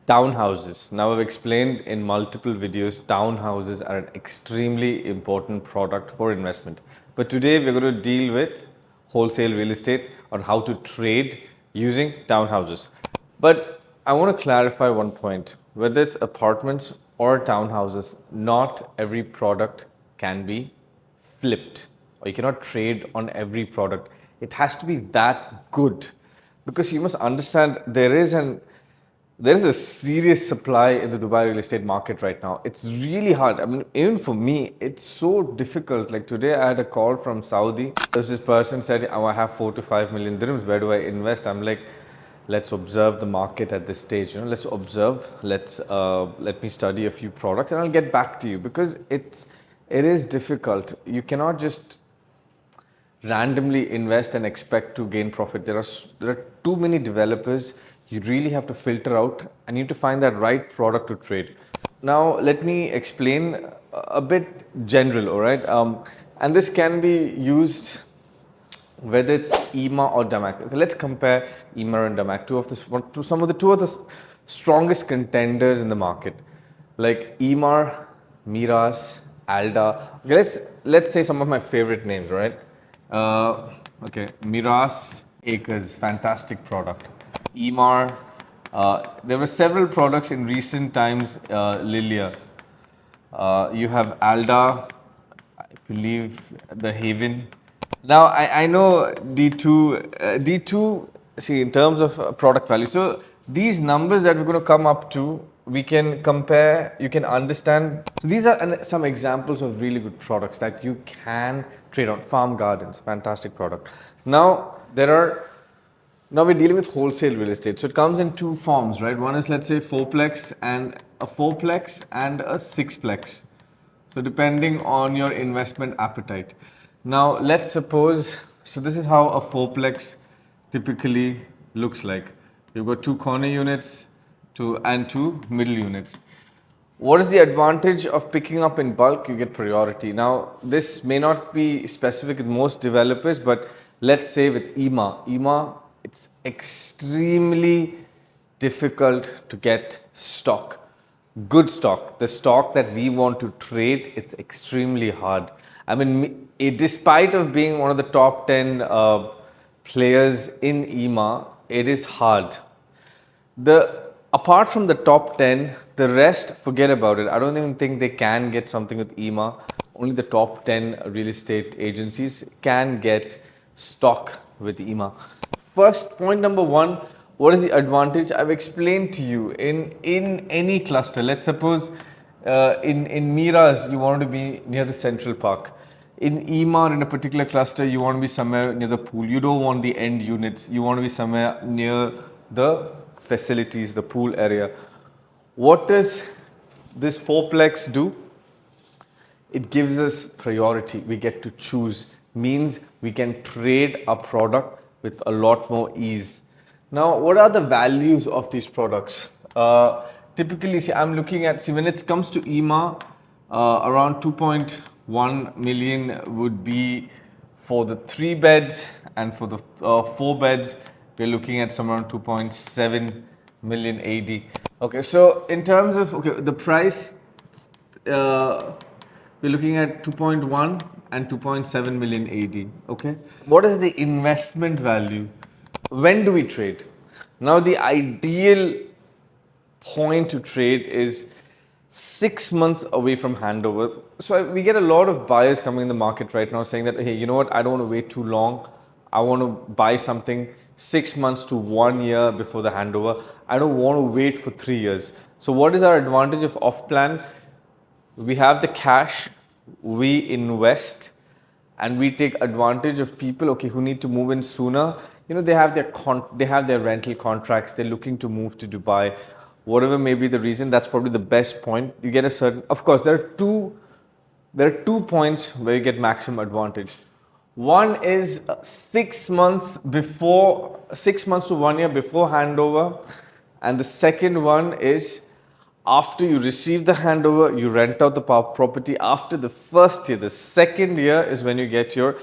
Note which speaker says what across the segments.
Speaker 1: Townhouses. Now, I've explained in multiple videos, townhouses are an extremely important product for investment. But today we're going to deal with wholesale real estate on how to trade using townhouses. But I want to clarify one point. Whether it's apartments or townhouses, not every product can be flipped, or you cannot trade on every product. It has to be that good, because you must understand there is a serious supply in the Dubai real estate market right now. It's really hard. I mean, even for me, it's so difficult. Like today, I had a call from Saudi. There's this person said, "Oh, I have 4 to 5 million dirhams. Where do I invest?" I'm like, "Let's observe the market at this stage. Let's observe. Let me study a few products, and I'll get back to you, because it is difficult. You cannot just randomly invest and expect to gain profit. There are too many developers. You really have to filter out and you need to find that right product to trade. Now, let me explain a bit general, all right? And this can be used whether it's EMA or DAMAC. Okay, let's compare EMA and DAMAC, two of the strongest contenders in the market, like EMAR, Miras, Alda. Okay, let's say some of my favorite names, right? Okay, Miras Acres, fantastic product. EMAR, there were several products in recent times. Lilia, you have Alda, I believe the Haven. Now, I know D2, see, in terms of product value. So, these numbers that we're going to come up to, we can compare, you can understand. So, these are some examples of really good products that you can trade on. Farm Gardens, fantastic product. Now we're dealing with wholesale real estate. So it comes in two forms, right? One is, let's say, fourplex and a sixplex. So depending on your investment appetite. Now let's suppose, so this is how a fourplex typically looks like. You've got two corner units and two middle units. What is the advantage of picking up in bulk? You get priority. Now, this may not be specific with most developers, but let's say with EMA, it's extremely difficult to get stock. Good stock, the stock that we want to trade, it's extremely hard. I mean, despite of being one of the top 10 players in EMA, it is hard. Apart from the top 10, the rest, forget about it. I don't even think they can get something with EMA. Only the top 10 real estate agencies can get stock with EMA. First, point number one, what is the advantage? I've explained to you in any cluster. Let's suppose in Miras, you want to be near the Central Park. In EMA, in a particular cluster, you want to be somewhere near the pool. You don't want the end units. You want to be somewhere near the facilities, the pool area. What does this fourplex do? It gives us priority. We get to choose. Means we can trade a product with a lot more ease. Now, what are the values of these products? Typically, see, I'm looking at, see, when it comes to EMA, around 2.1 million would be for the 3 beds, and for the 4 beds, we're looking at somewhere around 2.7 million AD. Okay, so in terms of, okay, the price, we're looking at 2.1 and 2.7 million AD. Okay, what is the investment value? When do we trade? Now, the ideal point to trade is 6 months away from handover. So we get a lot of buyers coming in the market right now saying that, hey, you know what, I don't want to wait too long. I want to buy something 6 months to 1 year before the handover. I don't want to wait for 3 years. So what is our advantage of off plan? We have the cash, we invest, and we take advantage of people, okay, who need to move in sooner. You know, they have their rental contracts. They're looking to move to Dubai. Whatever may be the reason, that's probably the best point. You get a certain, of course, there are two points where you get maximum advantage. One is 6 months to 1 year before handover, and the second one is after you receive the handover, you rent out the property. After the first year, the second year is when you get your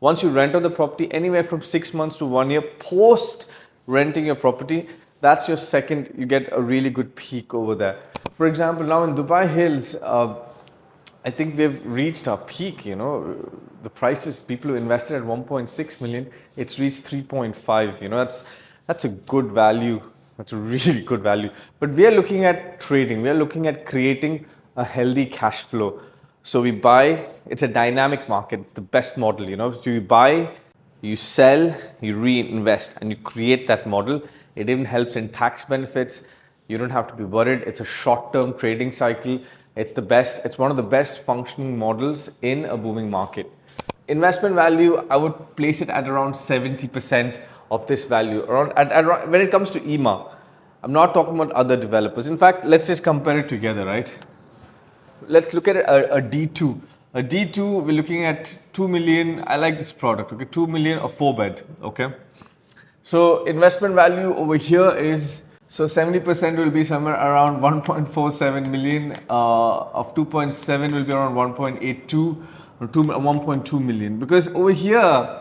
Speaker 1: once you rent out the property, anywhere from 6 months to 1 year post renting your property, That's your second, you get a really good peak over there. For example, now in Dubai Hills, I think we've reached our peak, the prices, people who invested at 1.6 million, it's reached 3.5, that's a good value. That's a really good value. But we are looking at trading. We are looking at creating a healthy cash flow. So we buy, it's a dynamic market. It's the best model. So you buy, you sell, you reinvest, and you create that model. It even helps in tax benefits. You don't have to be worried. It's a short-term trading cycle. It's the best. It's one of the best functioning models in a booming market. Investment value, I would place it at around 70% of this value. When it comes to EMA, I'm not talking about other developers. In fact, let's just compare it together, right? Let's look at a D2. A D2, we're looking at 2 million. I like this product, okay? 2 million, a 4-bed, okay? So investment value over here is, so 70% will be somewhere around 1.47 million, of 2.7 will be around 1.82 or 1.2 million. Because over here,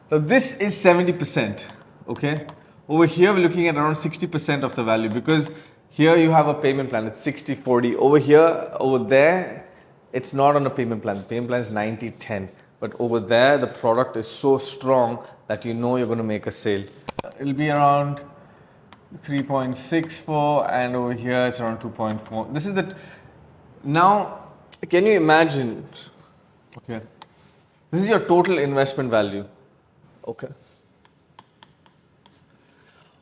Speaker 1: so this is 70%, okay? Over here, we're looking at around 60% of the value because here you have a payment plan, it's 60-40. Over there, it's not on a payment plan. The payment plan is 90-10. But over there, the product is so strong that you're going to make a sale. It'll be around 3.64 and over here it's around 2.4. This is the, now, can you imagine, okay, this is your total investment value, okay.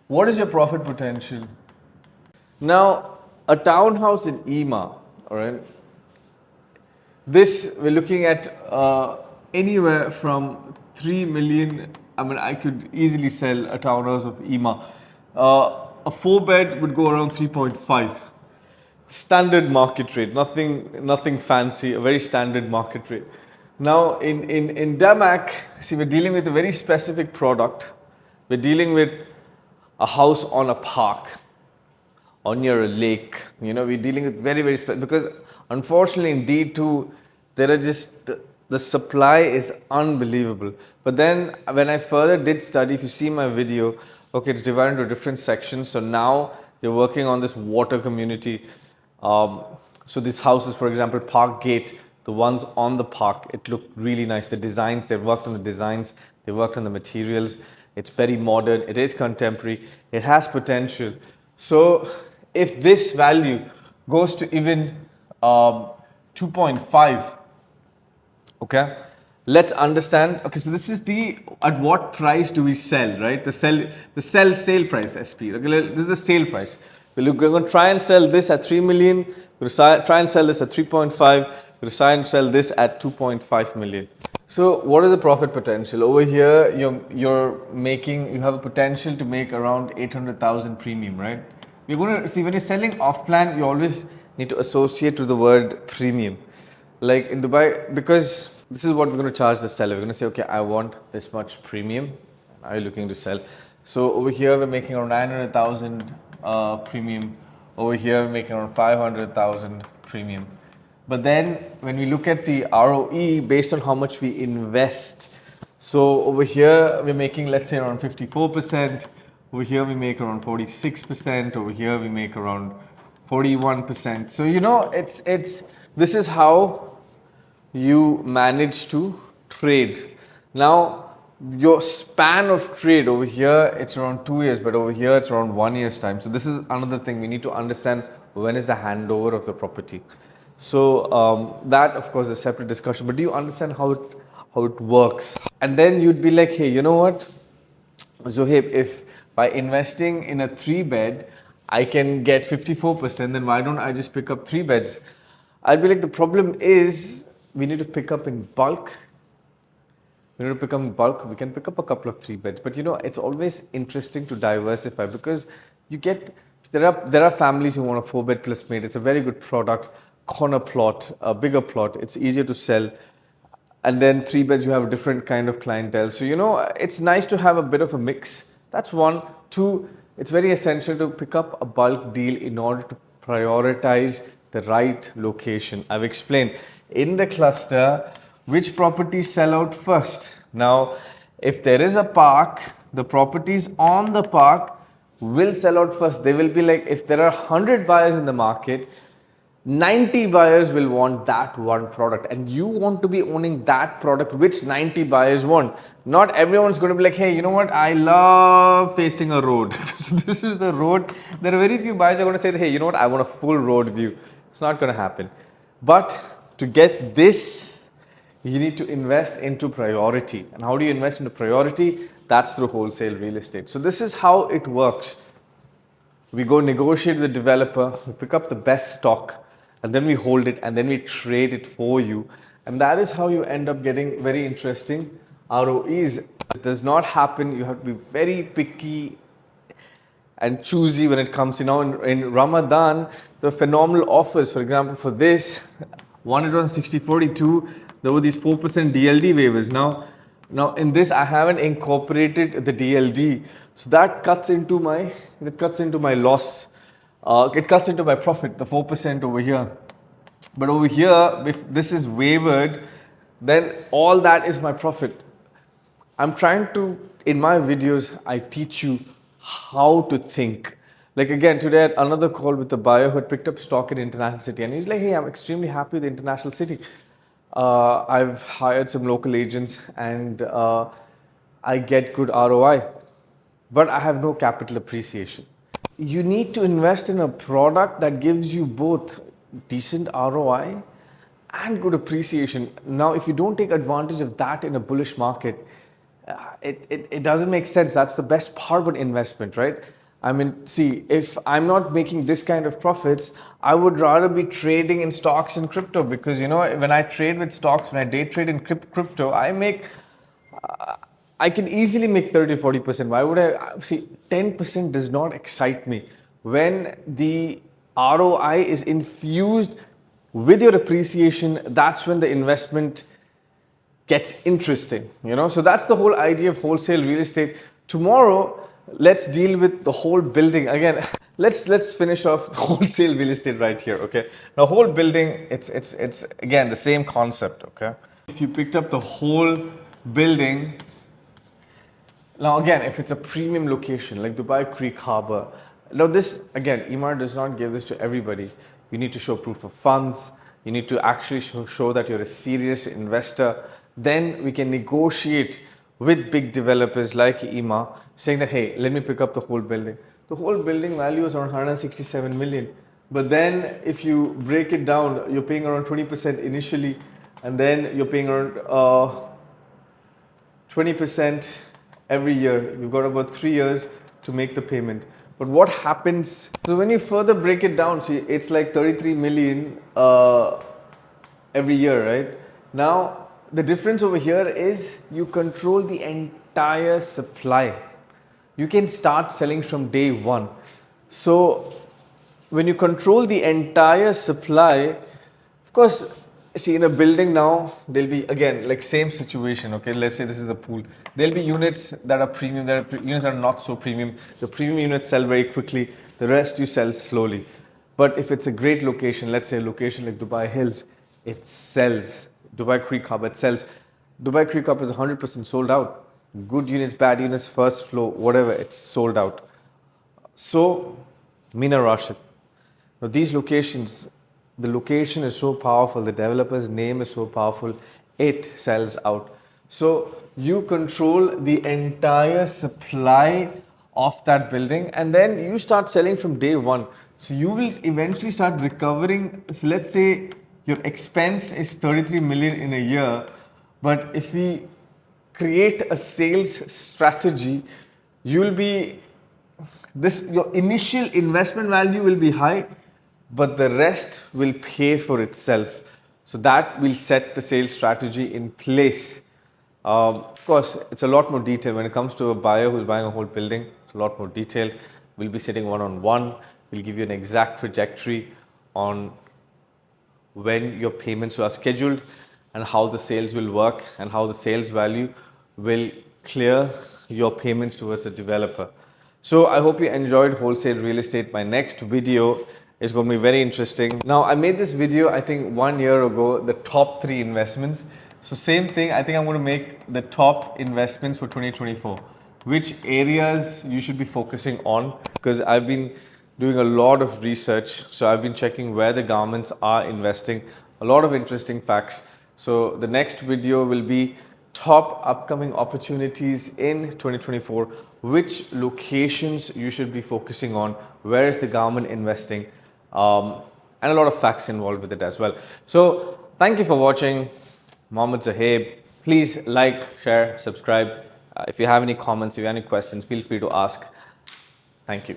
Speaker 1: What is your profit potential? Now, a townhouse in EMA, all right, this we're looking at anywhere from 3 million. I mean, I could easily sell a townhouse of EMA. A 4-bed would go around 3.5. Standard market rate, nothing fancy, a very standard market rate. Now, in Damac, see, we're dealing with a very specific product. We're dealing with a house on a park or near a lake. We're dealing with very, very special, because unfortunately in D2, there are just, the supply is unbelievable. But then when I further did study, if you see my video, okay, it's divided into different sections. So now they're working on this water community. So these houses, for example, Park Gate, the ones on the park, it looked really nice. The designs, they've worked on the designs, they worked on the materials. It's very modern, it is contemporary, it has potential. So if this value goes to even 2.5, okay, let's understand. Okay, so this is the, at what price do we sell, right? The sale price, SP. Okay, this is the sale price. We're going to try and sell this at 3 million. We're going to try and sell this at 3.5. We're going to try and sell this at 2.5 million. So what is the profit potential? Over here, you have a potential to make around 800,000 premium, right? We're going to see, when you're selling off plan, you always need to associate with the word premium. Like in Dubai, because this is what we're going to charge the seller. We're going to say, okay, I want this much premium. Are you looking to sell? So over here, we're making around 900,000 premium. Over here, we're making around 500,000 premium. But then when we look at the ROE based on how much we invest, so over here, we're making, let's say, around 54%. Over here, we make around 46%. Over here, we make around 41%. So, this is how you manage to trade. Now, your span of trade over here, it's around 2 years, but over here, it's around 1 year's time. So this is another thing we need to understand, when is the handover of the property. So that, of course, is a separate discussion, but do you understand how it works? And then you'd be like, hey, you know what, Zohaib, if by investing in a 3-bed, I can get 54%, then why don't I just pick up 3 beds? I'd be like, the problem is, we need to pick up in bulk. We need to pick up in bulk. We can pick up a couple of 3 beds, but it's always interesting to diversify, because there are families who want a 4-bed plus mate. It's a very good product. Corner plot, a bigger plot, it's easier to sell. And then 3 beds, you have a different kind of clientele. So, it's nice to have a bit of a mix. That's one. 2, it's very essential to pick up a bulk deal in order to prioritize the right location. I've explained in the cluster which properties sell out first. Now, if there is a park, the properties on the park will sell out first. They will be like, if there are 100 buyers in the market, 90 buyers will want that one product, and you want to be owning that product which 90 buyers want. Not everyone's going to be like, hey, you know what, I love facing a road. So this is the road. There are very few buyers who are going to say, hey, you know what, I want a full road view. It's not going to happen. But to get this, you need to invest into priority. And how do you invest into priority? That's through wholesale real estate. So this is how it works. We go negotiate with the developer, we pick up the best stock, and then we hold it, and then we trade it for you. And that is how you end up getting very interesting ROEs. It does not happen. You have to be very picky and choosy when it comes. You know, in Ramadan, the phenomenal offers, for example, for this, one it was 60/42, there were these 4% DLD waivers. Now in this, I haven't incorporated the DLD, so that cuts into my loss. It cuts into my profit, the 4% over here. But over here, if this is wavered, then all that is my profit. I'm trying to, in my videos, I teach you how to think. Like again, today I had another call with a buyer who had picked up stock in International City, and he's like, hey, I'm extremely happy with the International City. I've hired some local agents, and I get good ROI, but I have no capital appreciation. You need to invest in a product that gives you both decent ROI and good appreciation. Now, if you don't take advantage of that in a bullish market, it doesn't make sense. That's the best part about investment, right? I mean, see, if I'm not making this kind of profits, I would rather be trading in stocks and crypto, because, you know, when I trade with stocks, when I day trade in crypto, I can easily make 30-40%. Why would I? See, 10% does not excite me. When the ROI is infused with your appreciation, that's when the investment gets interesting, you know. So that's the whole idea of wholesale real estate. Tomorrow, let's deal with the whole building. Again, let's finish off the wholesale real estate right here, okay? Now, whole building, it's again the same concept, okay? If you picked up the whole building, now again, if it's a premium location like Dubai Creek Harbor, now this, again, Emaar does not give this to everybody. You need to show proof of funds. You need to actually show that you're a serious investor. Then we can negotiate with big developers like Emaar, saying that, hey, let me pick up the whole building. The whole building value is around 167 million. But then if you break it down, you're paying around 20% initially, and then you're paying around 20% every year. You've got about 3 years to make the payment. But what happens, so when you further break it down, see, it's like 33 million every year, right? Now, the difference over here is you control the entire supply. You can start selling from day one. So when you control the entire supply, of course, see, in a building now, there'll be, again, like same situation, okay? Let's say this is the pool. There'll be units that are premium, there are units that are not so premium. The premium units sell very quickly. The rest you sell slowly. But if it's a great location, let's say a location like Dubai Hills, it sells. Dubai Creek Hub, it sells. Dubai Creek Hub is 100% sold out. Good units, bad units, first floor, whatever, it's sold out. So, Mina Rashid. Now, these locations, the location is so powerful, the developer's name is so powerful, it sells out. So you control the entire supply of that building, and then you start selling from day one. So you will eventually start recovering. So let's say your expense is 33 million in a year, but if we create a sales strategy, you'll be, your initial investment value will be high, but the rest will pay for itself. So that will set the sales strategy in place. Of course, it's a lot more detail when it comes to a buyer who's buying a whole building. It's a lot more detail. We'll be sitting one-on-one. We'll give you an exact trajectory on when your payments are scheduled and how the sales will work and how the sales value will clear your payments towards the developer. So I hope you enjoyed wholesale real estate. My next video is going to be very interesting. Now, I made this video, I think 1 year ago, the top 3 investments. So same thing, I think I'm going to make the top investments for 2024. which areas you should be focusing on, because I've been doing a lot of research. So I've been checking where the governments are investing, a lot of interesting facts. So the next video will be top upcoming opportunities in 2024, which locations you should be focusing on, where is the government investing, and a lot of facts involved with it as well. So thank you for watching. Mohammed Zaheb. Please like, share, subscribe. If you have any comments, if you have any questions, feel free to ask. Thank you.